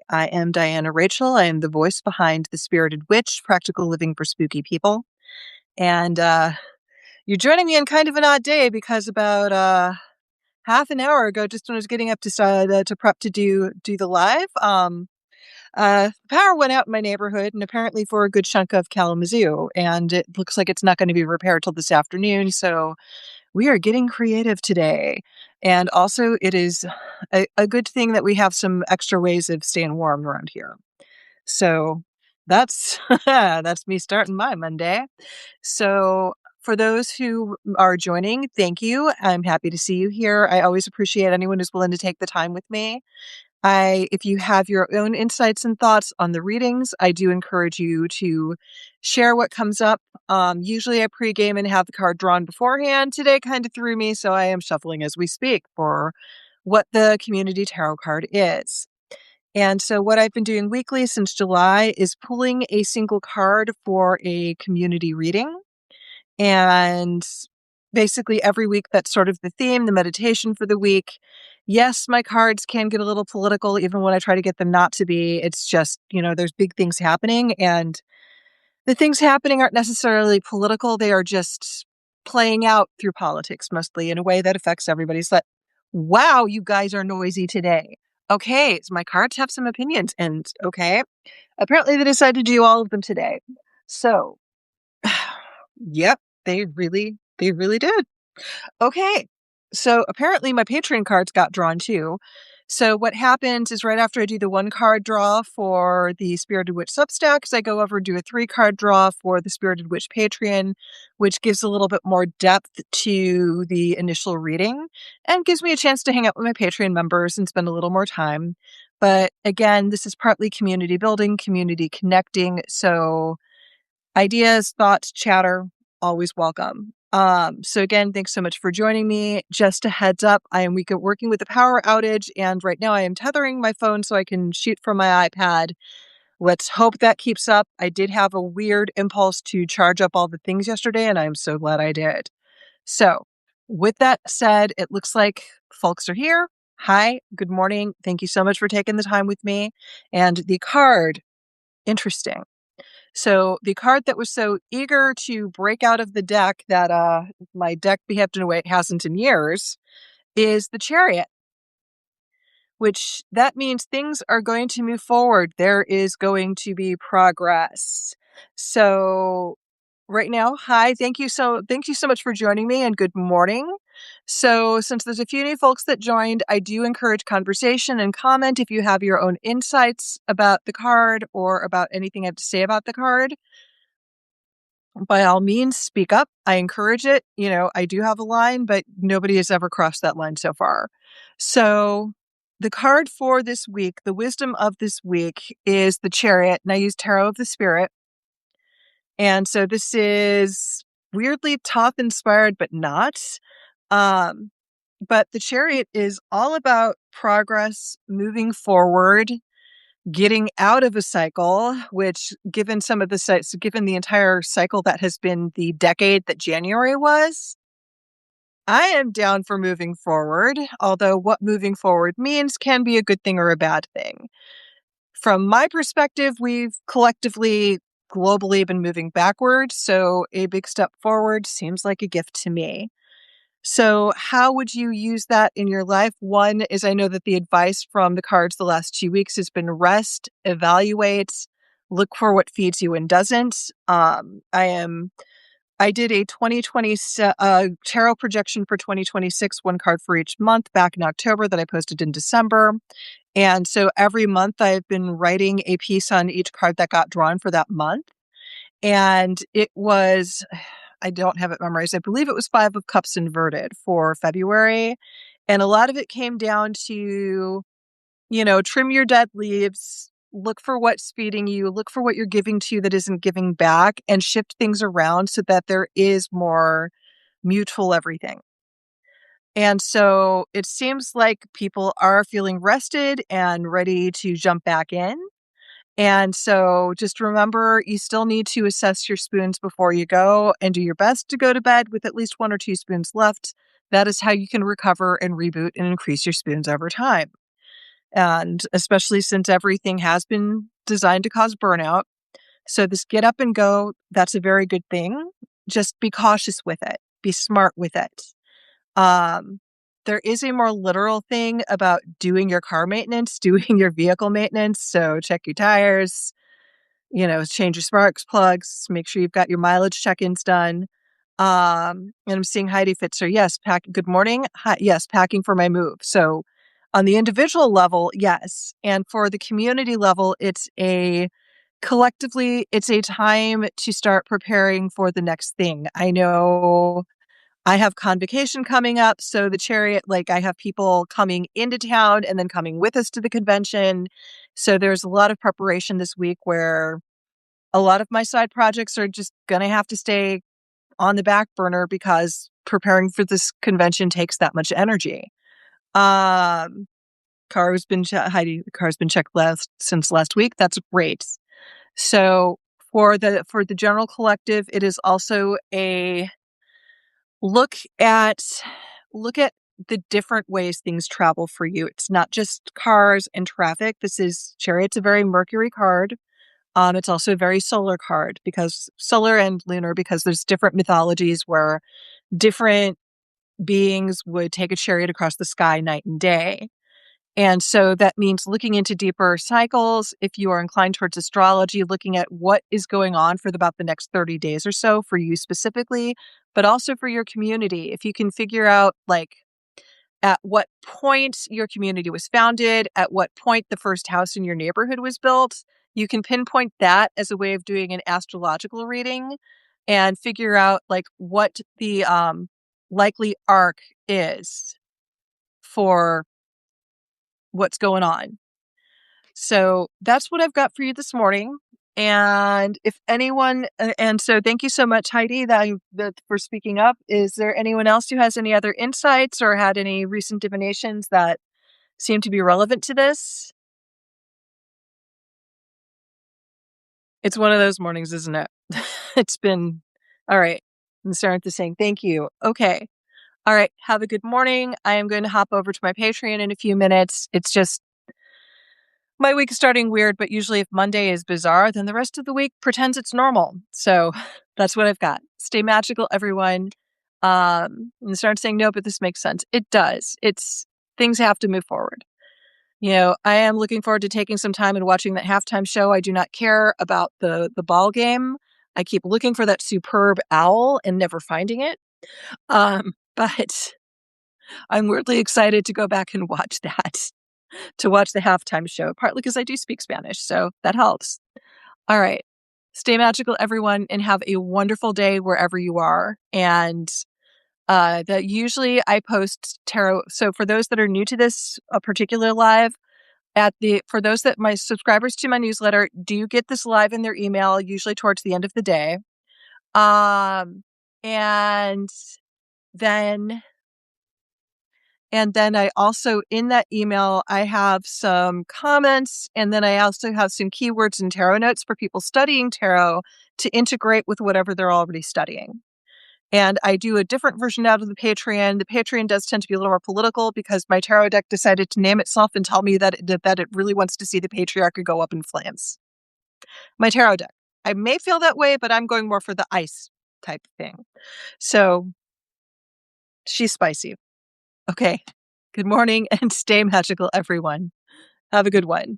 I am Diana Rachel. I am the voice behind The Spirited Witch, Practical Living for Spooky People. And you're joining me on kind of an odd day because about half an hour ago, just when I was getting up to prep to do the live, power went out in my neighborhood, and apparently for a good chunk of Kalamazoo, and it looks like it's not going to be repaired till this afternoon. So we are getting creative today. And also, it is a good thing that we have some extra ways of staying warm around here. So that's that's me starting my Monday. So for those who are joining, thank you. I'm happy to see you here. I always appreciate anyone who's willing to take the time with me. If you have your own insights and thoughts on the readings, I do encourage you to share what comes up. Usually I pregame and have the card drawn beforehand. Today kind of threw me, so I am shuffling as we speak for what the community tarot card is. And so what I've been doing weekly since July is pulling a single card for a community reading. And basically every week, that's sort of the theme, the meditation for the week. Yes, my cards can get a little political, even when I try to get them not to be. It's just, there's big things happening, and the things happening aren't necessarily political. They are just playing out through politics, mostly in a way that affects everybody. It's like, wow, you guys are noisy today. Okay, so my cards have some opinions, and okay, apparently they decided to do all of them today. So, yep, they really did. Okay. So apparently my Patreon cards got drawn too. So what happens is right after I do the 1-card draw for the Spirited Witch Substacks, I go over and do a 3-card draw for the Spirited Witch Patreon, which gives a little bit more depth to the initial reading and gives me a chance to hang out with my Patreon members and spend a little more time. But again, this is partly community building, community connecting. So ideas, thoughts, chatter, always welcome. So again, thanks so much for joining me. Just a heads up, I am working with a power outage, and right now I am tethering my phone so I can shoot from my iPad. Let's hope that keeps up. I did have a weird impulse to charge up all the things yesterday, and I'm so glad I did. So with that said, it looks like folks are here. Hi, good morning. Thank you so much for taking the time with me. And the card, interesting. So the card that was so eager to break out of the deck that my deck behaved in a way it hasn't in years is the Chariot, which that means things are going to move forward. There is going to be progress. So right now, hi, thank you so much for joining me, and good morning. So since there's a few new folks that joined, I do encourage conversation and comment if you have your own insights about the card or about anything I have to say about the card. By all means, speak up. I encourage it. I do have a line, but nobody has ever crossed that line so far. So the card for this week, the wisdom of this week, is the Chariot, and I use Tarot of the Spirit. And so this is weirdly Thoth inspired, but not. But the Chariot is all about progress, moving forward, getting out of a cycle, which given the entire cycle that has been the decade that January was, I am down for moving forward, although what moving forward means can be a good thing or a bad thing. From my perspective, we've collectively, globally been moving backwards, so a big step forward seems like a gift to me. So how would you use that in your life? One is, I know that the advice from the cards the last 2 weeks has been rest, evaluate, look for what feeds you and doesn't. I did a 2020 tarot projection for 2026, 1 card for each month back in October that I posted in December. And so every month I've been writing a piece on each card that got drawn for that month. And it was, I don't have it memorized. I believe it was 5 of Cups inverted for February. And a lot of it came down to, trim your dead leaves, look for what's feeding you, look for what you're giving to that isn't giving back, and shift things around so that there is more mutual everything. And so it seems like people are feeling rested and ready to jump back in. And so just remember, you still need to assess your spoons before you go, and do your best to go to bed with at least 1 or 2 spoons left. That is how you can recover and reboot and increase your spoons over time. and especially since everything has been designed to cause burnout. So this get up and go, that's a very good thing. Just be cautious with it. Be smart with it. Um, there is a more literal thing about doing your car maintenance, doing your vehicle maintenance. So check your tires, change your sparks plugs, make sure you've got your mileage check-ins done. And I'm seeing Heidi Fitzer. Yes, good morning. Hi, yes, packing for my move. So on the individual level, yes. And for the community level, collectively, it's a time to start preparing for the next thing. I know I have convocation coming up. So the Chariot, I have people coming into town and then coming with us to the convention. So there's a lot of preparation this week where a lot of my side projects are just going to have to stay on the back burner because preparing for this convention takes that much energy. Um, Heidi, the car's been checked since last week. That's great. So for the general collective, it is also a look at the different ways things travel for you. It's not just cars and traffic. Chariot's a very Mercury card. It's also a very solar card because solar and lunar, because there's different mythologies where different beings would take a chariot across the sky night and day. And so that means looking into deeper cycles. If you are inclined towards astrology, looking at what is going on for about the next 30 days or so for you specifically, but also for your community. If you can figure out at what point your community was founded, at what point the first house in your neighborhood was built, you can pinpoint that as a way of doing an astrological reading and figure out what the likely arc is for what's going on. So that's what I've got for you this morning. And if anyone, and so thank you so much, Heidi, for speaking up. Is there anyone else who has any other insights or had any recent divinations that seem to be relevant to this? It's one of those mornings, isn't it? It's been all right. I'm starting to saying thank you. Okay. All right. Have a good morning. I am going to hop over to my Patreon in a few minutes. It's just my week is starting weird, but usually if Monday is bizarre, then the rest of the week pretends it's normal. So that's what I've got. Stay magical, everyone. And start saying no, but this makes sense. It does. Things have to move forward. I am looking forward to taking some time and watching that halftime show. I do not care about the ball game. I keep looking for that superb owl and never finding it. But I'm weirdly excited to go back and watch that, to watch the halftime show, partly because I do speak Spanish, so that helps. All right. Stay magical, everyone, and have a wonderful day wherever you are. And that usually I post tarot. So for those that are new to this particular live, for those that my subscribers to my newsletter do get this live in their email, usually towards the end of the day. And then I also, in that email, I have some comments, and then I also have some keywords and tarot notes for people studying tarot to integrate with whatever they're already studying. And I do a different version out of the Patreon. The Patreon does tend to be a little more political because my tarot deck decided to name itself and tell me that it really wants to see the patriarchy go up in flames. My tarot deck. I may feel that way, but I'm going more for the ice type thing. So she's spicy. Okay. Good morning and stay magical, everyone. Have a good one.